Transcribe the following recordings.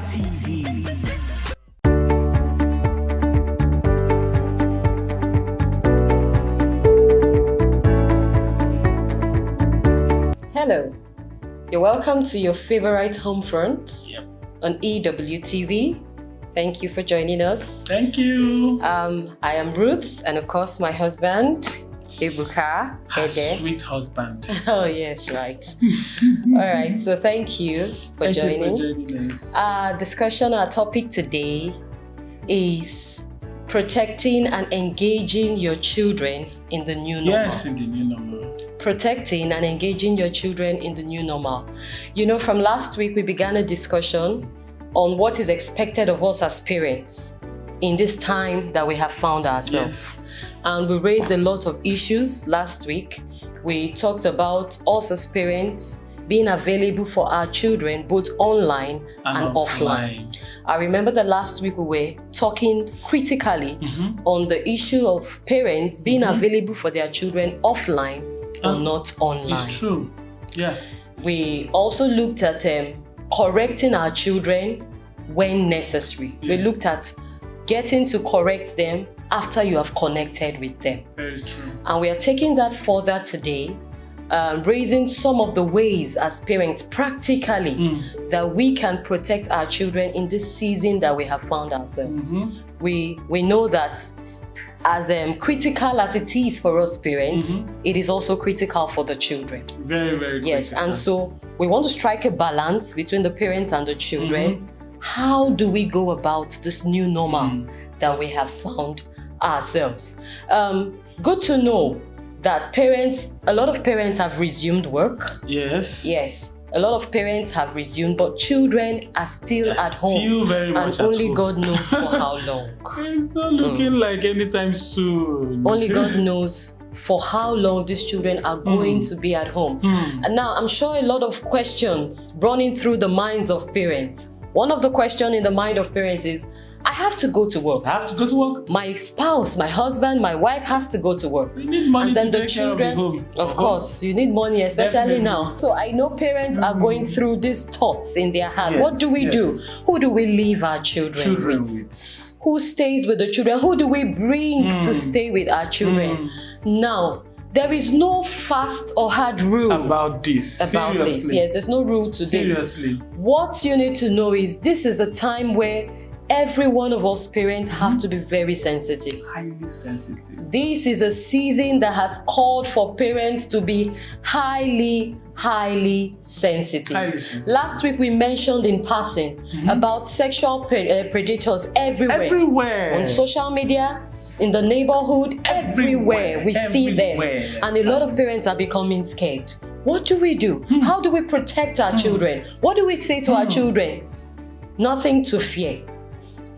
TV. Hello, you're welcome to your favorite home front on EWTV. Thank you for joining us. Thank you. I am Ruth, and of course my husband, Ebuka. Her sweet husband. Oh yes, right. All right, so thank you for joining. Thank you for joining us. Our topic today is protecting and engaging your children in the new normal. Yes, in the new normal. Protecting and engaging your children in the new normal. You know, from last week, we began a discussion on what is expected of us as parents in this time that we have found ourselves. Yes. And we raised a lot of issues last week. We talked about us as parents being available for our children both online and offline. I remember that last week we were talking critically on the issue of parents being available for their children offline or not online. It's true. Yeah. We also looked at correcting our children when necessary. We looked at getting to correct them after you have connected with them. Very true. And we are taking that further today, raising some of the ways as parents practically that we can protect our children in this season that we have found ourselves. We know that as critical as it is for us parents, it is also critical for the children. Very, very Yes, critical. and so we want to strike a balance between the parents and the children. How do we go about this new normal that we have found ourselves? Good to know that a lot of parents have resumed work. Yes. Yes, a lot of parents have resumed, but children are still at home. Still very much and only at home. God knows for how long. It's not looking like anytime soon. Only God knows for how long these children are going to be at home. And now I'm sure a lot of questions running through the minds of parents. One of the questions in the mind of parents is, I have to go to work. I have to go to work. My spouse, my husband, my wife has to go to work. We need money And then to the take care children, of the home. of course, you need money, especially Definitely. now. So I know parents are going through these thoughts in their heart. Yes, What do we do? yes. Who do we leave our children with? Who stays with the children? Who do we bring to stay with our children? Now, there is no fast or hard rule About this. about this. Seriously. Yes, there's no rule to this. Seriously. What you need to know is this is the time where every one of us parents have to be very sensitive. Highly sensitive. This is a season that has called for parents to be highly sensitive. Highly sensitive. Last week we mentioned in passing about sexual predators everywhere. Everywhere. On social media, in the neighborhood, everywhere we see them. Everywhere. And a lot of parents are becoming scared. What do we do? How do we protect our children? What do we say to our children? Nothing to fear.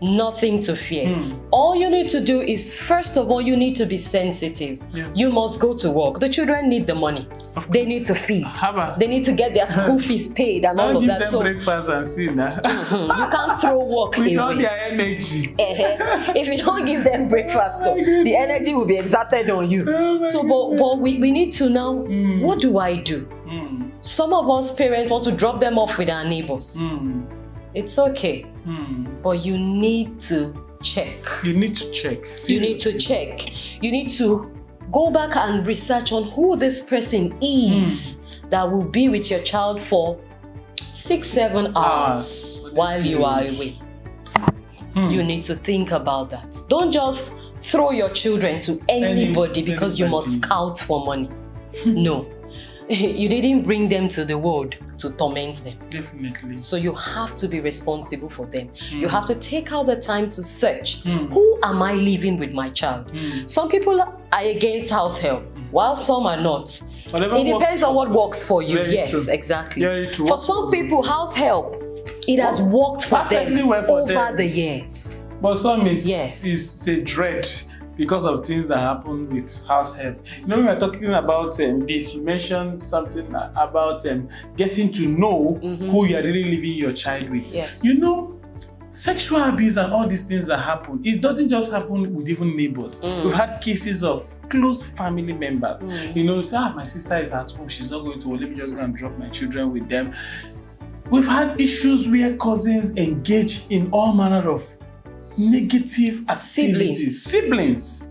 Nothing to fear. All you need to do is, first of all, you need to be sensitive. Yeah. You must go to work. The children need the money. They need to feed. Haba. They need to get their school fees paid and all I'll of give that. them So breakfast and see now. you can't throw work With all away. their energy. If you don't give them breakfast, though, the energy will be exerted on you. So, but we need to know, what do I do? Some of us parents want to drop them off with our neighbors. It's okay, but you need to check. You need to check. You need to check. You need to go back and research on who this person is that will be with your child for 6-7 hours while you are away. You need to think about that. Don't just throw your children to anybody because you must scout for money. No. You didn't bring them to the world to torment them. Definitely. So you have to be responsible for them. You have to take out the time to search. Who am I living with my child? Some people are against house help, while some are not. Whatever It depends on what works for you. Very Yes, true. exactly. Very true. For some people, house help, it has worked for Perfectly them well for over them. the years. But some is Yes. a dread because of things that happen with house help. You know, when we were talking about this, you mentioned something about getting to know who you are really leaving your child with. Yes. You know, sexual abuse and all these things that happen, it doesn't just happen with even neighbors. We've had cases of close family members. You know, say, my sister is at home, she's not going to work, let me just go and drop my children with them. We've had issues where cousins engage in all manner of negative activities. Siblings.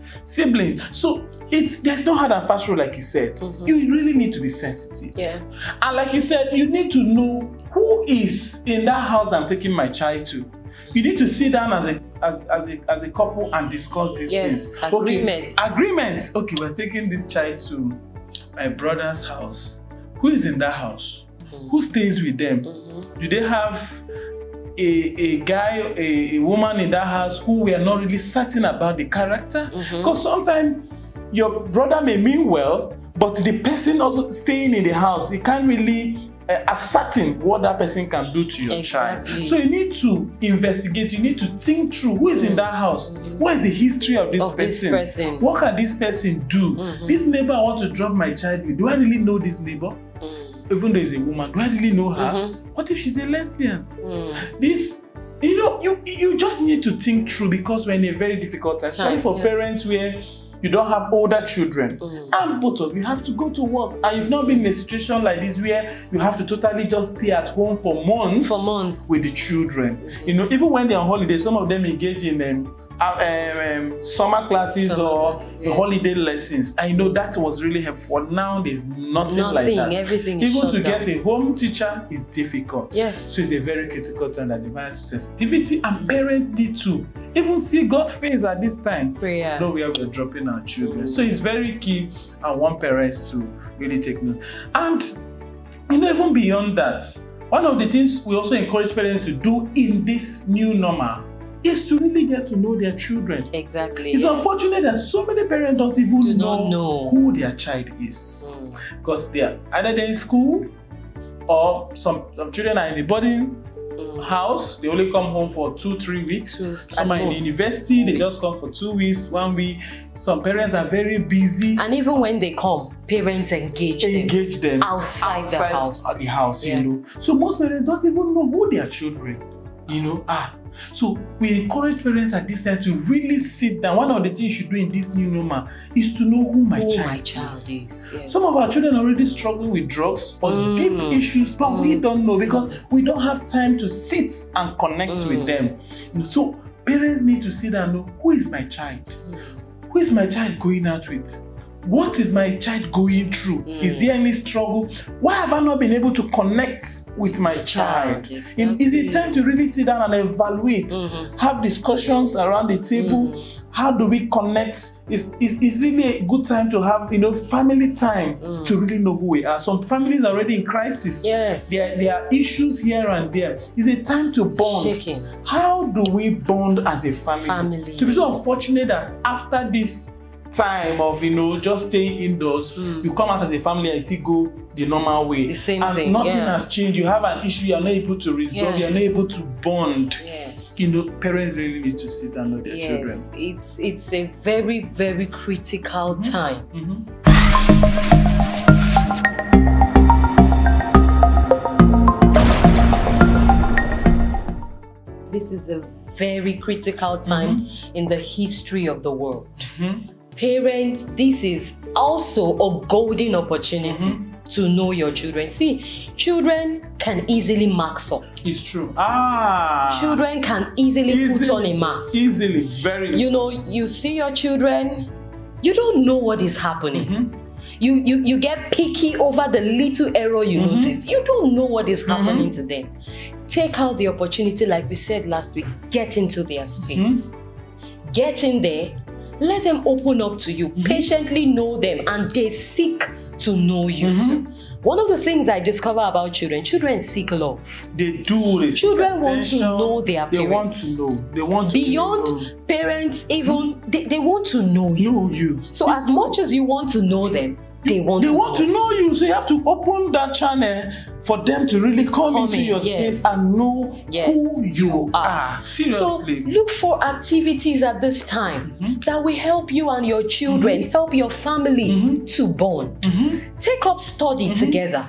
So there's no hard and fast rule, like you said. You really need to be sensitive. Yeah. And like you said, you need to know who is in that house that I'm taking my child to. You need to sit down as a couple and discuss these things. Yes, agreement. Okay, agreement. Okay, we're taking this child to my brother's house. Who is in that house? Who stays with them? Do they have a guy, a woman in that house who we are not really certain about the character? Because sometimes your brother may mean well, but the person also staying in the house, he can't really ascertain what that person can do to your child. So you need to investigate, you need to think through who is in that house, what is the history of this person, what can this person do? This neighbor I want to drop my child with, do I really know this neighbor? Even though it's a woman, do I really know her? What if she's a lesbian? This, you just need to think through, because we're in a very difficult time, especially for parents where you don't have older children, and both of you have to go to work, and you've not been in a situation like this where you have to totally just stay at home for months with the children. Even when they're on holiday, some of them engage in summer classes or holiday lessons. I know that was really helpful. Now there's nothing like that. Everything is even to shut get a home teacher is difficult. Yes. So it's a very critical time that demands sensitivity, and parents need to even see God's face at this time. Prayer. Know where we're dropping our children. So it's very key, and want parents to really take note. And even beyond that, one of the things we also encourage parents to do in this new normal is to really get to know their children. Exactly. It's unfortunate that so many parents don't even know who their child is, because they are either they're in school, or some children are in the boarding house. They only come home for 2-3 weeks. Some are in university, they just come for 2 weeks, 1 week. Some parents are very busy, and even when they come, parents engage them outside the house. So most parents don't even know who their children So we encourage parents at this time to really sit down. One of the things you should do in this new normal is to know who my child is. Yes. Some of our children are already struggling with drugs or deep issues, but we don't know, because we don't have time to sit and connect with them. So parents need to sit down and know, who is my child? Who is my child going out with? What is my child going through? Is there any struggle? Why have I not been able to connect with my child? Exactly. Is it time to really sit down and evaluate, have discussions around the table? How do we connect? It's really a good time to have family time to really know who we are. Some families are already in crisis. Yes. There are issues here and there. It's a time to bond. Shaking. How do we bond as a family? To be so unfortunate that after this time of just staying indoors, you come out as a family and still go the normal way. The same and thing. Nothing has changed. You have an issue, you're not able to resolve, you're not able to bond. Yes. Parents really need to sit and know their children. It's a very, very critical time. This is a very critical time in the history of the world. Parents, this is also a golden opportunity to know your children. See, children can easily mask up. It's true. Children can easily put on a mask. Easily, very easily. You see your children, you don't know what is happening. You get picky over the little error you notice. You don't know what is happening to them. Take out the opportunity, like we said last week, get into their space. Get in there, let them open up to you, patiently know them, and they seek to know you too. One of the things I discover about children seek love. They do. Children want to know their parents. They want to know. They want to beyond parents, even they want to know you. So as much as you want to know them, they want to know you. So you have to open that channel for them to really come into your space and know who you are. Seriously. So look for activities at this time that will help you and your children, help your family to bond. Take up study together.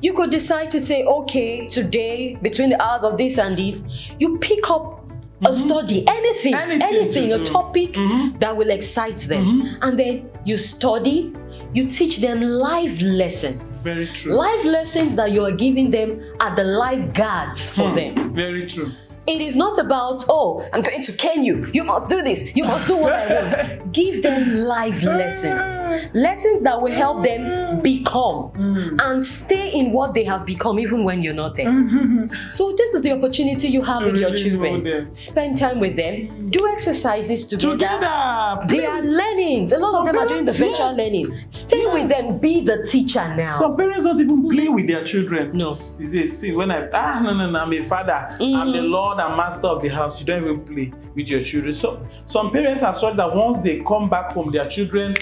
You could decide to say, okay, today between the hours of this and this, you pick up a study, anything, a topic that will excite them. And then you study, you teach them life lessons. Very true. Life lessons that you are giving them are the lifeguards for them. Very true. It is not about, oh, I'm going to cane you. You must do this. You must do what I want. Give them life lessons. Lessons that will help them become and stay in what they have become even when you're not there. So this is the opportunity you have with your children. Spend time with them. Do exercises together. They are learning. A lot of them are doing the virtual learning. Stay with them. Be the teacher now. Some parents don't even play with their children. No. It's a sin. When no, I'm a father. I'm the Lord and master of the house. You don't even play with your children. So some parents are such that once they come back home, their children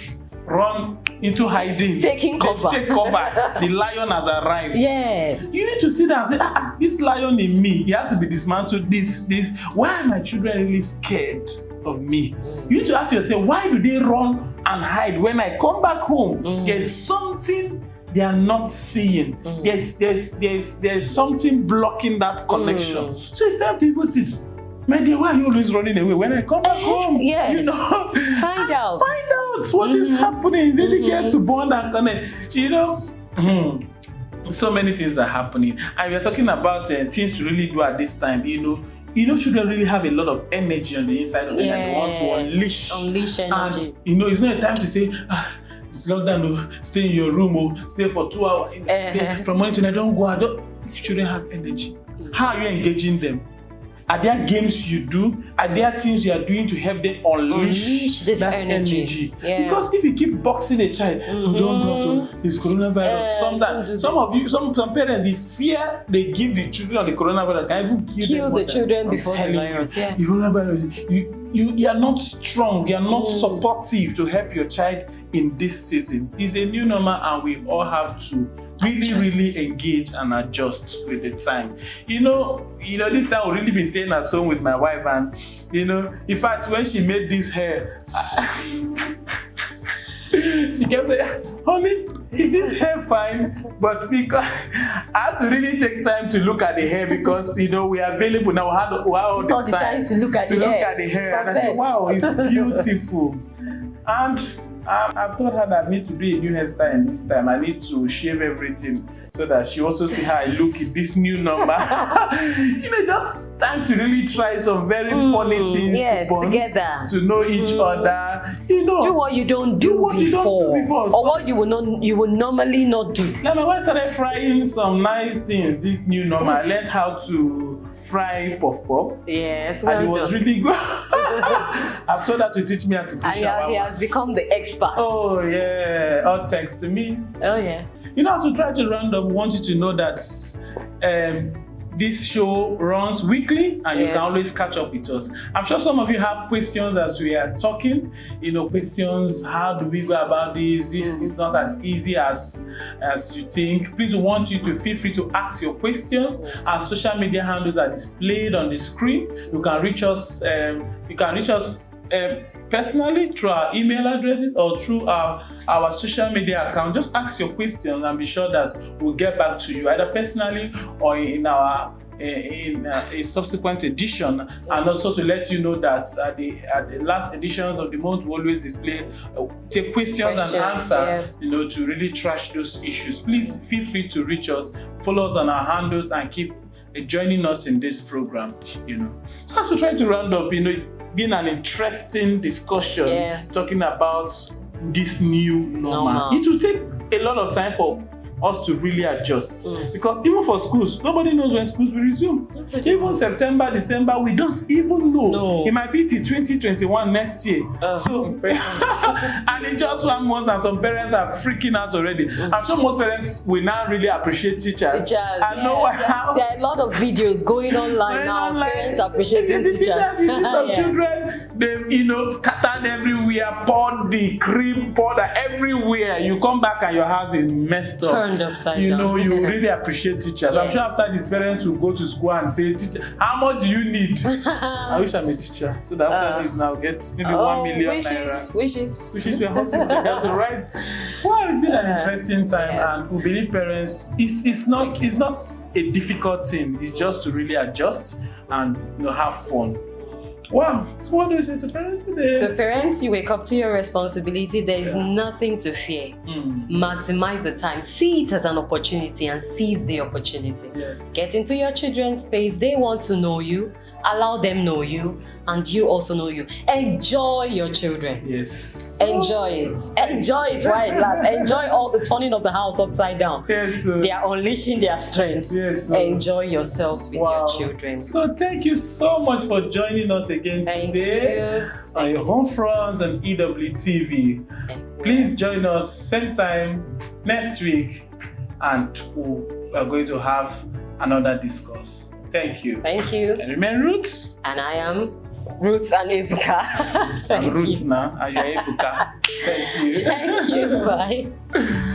run into hiding. Taking cover. Take cover. The lion has arrived. Yes. You need to sit down and say, this lion in me, he has to be dismantled. This. Why are my children really scared of me? You need to ask yourself, why do they run and hide when I come back home? There's something they are not seeing. There's something blocking that connection. So it's time people sit. My dear, why are you always running away? When I come back home, yes. you know, find out what is happening. Really get to bond and connect. You know, so many things are happening, and we're talking about things to really do at this time. You know, children really have a lot of energy on the inside of them, and they want to unleash energy. And it's not a time to say, it's lockdown, stay in your room, stay for 2 hours. Say, from morning to night, don't go. Children have energy. How are you engaging them? Are there games you do? Are there things you are doing to help them unleash this that energy? Yeah. Because if you keep boxing a child, don't go to this coronavirus. Some parents, the fear they give the children of the coronavirus can even kill the children before the virus. Yeah. The coronavirus, you are not strong, you are not supportive to help your child in this season. It's a new normal, and we all have to really engage and adjust with the time. You know, this time I've really been staying at home with my wife, and in fact, when she made this hair, she kept saying, honey, is this hair fine? But because I have to really take time to look at the hair, because we are available now. We have all the time to look at the hair. And I said, wow, it's beautiful. And I've told her that I need to do a new hairstyle this time. I need to shave everything so that she also see how I look in this new number. Just time to really try some very funny things. Yes, together. To know each other. Do what you don't do before. Or what you will normally not do. Now my wife started frying some nice things this new number. I learned how to fry puff. Yes, and it was really good. I've told her to teach me how to do shawarma. He has become the expert. Oh yeah, all thanks to me. Oh yeah. As we try to round up, we want you to know that this show runs weekly, and you can always catch up with us. I'm sure some of you have questions as we are talking. Questions, how do we go about this? This is not as easy as you think. Please, we want you to feel free to ask your questions. Our social media handles are displayed on the screen. You can reach us. Personally through our email addresses or through our social media account. Just ask your question and be sure that we'll get back to you either personally or in a subsequent edition. And also to let you know that at the last editions of the month, we always display take questions and answer to really trash those issues. Please feel free to reach us, follow us on our handles, and keep joining us in this program. So as we try to round up, been an interesting discussion talking about this new normal. It will take a lot of time for us to really adjust, because even for schools, nobody knows when schools will resume. Even September, December, we don't even know. No. It might be till 2021 next year. And it's just 1 month, and some parents are freaking out already. I'm sure most parents will now really appreciate teachers. I know there are a lot of videos going online now. Parents appreciating teachers. Some children, they scattered everywhere, poured the cream powder everywhere. You come back and your house is messed up. Upside down. You really appreciate teachers. Yes. I'm sure after these parents will go to school and say, teacher, how much do you need? I wish I'm a teacher. So that after this now get maybe 1 million naira. Wishes we're hosting together, right? Well, it's been an interesting time, and we believe parents, it's not a difficult thing. It's just to really adjust and have fun. Wow. So what do you say to parents today? So parents, you wake up to your responsibility. There is nothing to fear. Maximize the time. See it as an opportunity and seize the opportunity. Yes. Get into your children's space. They want to know you. Allow them know you. And you also know you. Enjoy your children. Yes. Enjoy it. Enjoy it while it lasts. Enjoy all the turning of the house upside down. Yes. They are unleashing their strength. Yes. Enjoy yourselves with your children. So thank you so much for joining us again today on your home front on EWTV. Please join us same time next week, and we are going to have another discuss. Thank you. Thank you. And remain Ruth. And I am Ruth and Ebuka. I'm Ruth now, and you're Ebuka. Thank you. Thank you. Bye.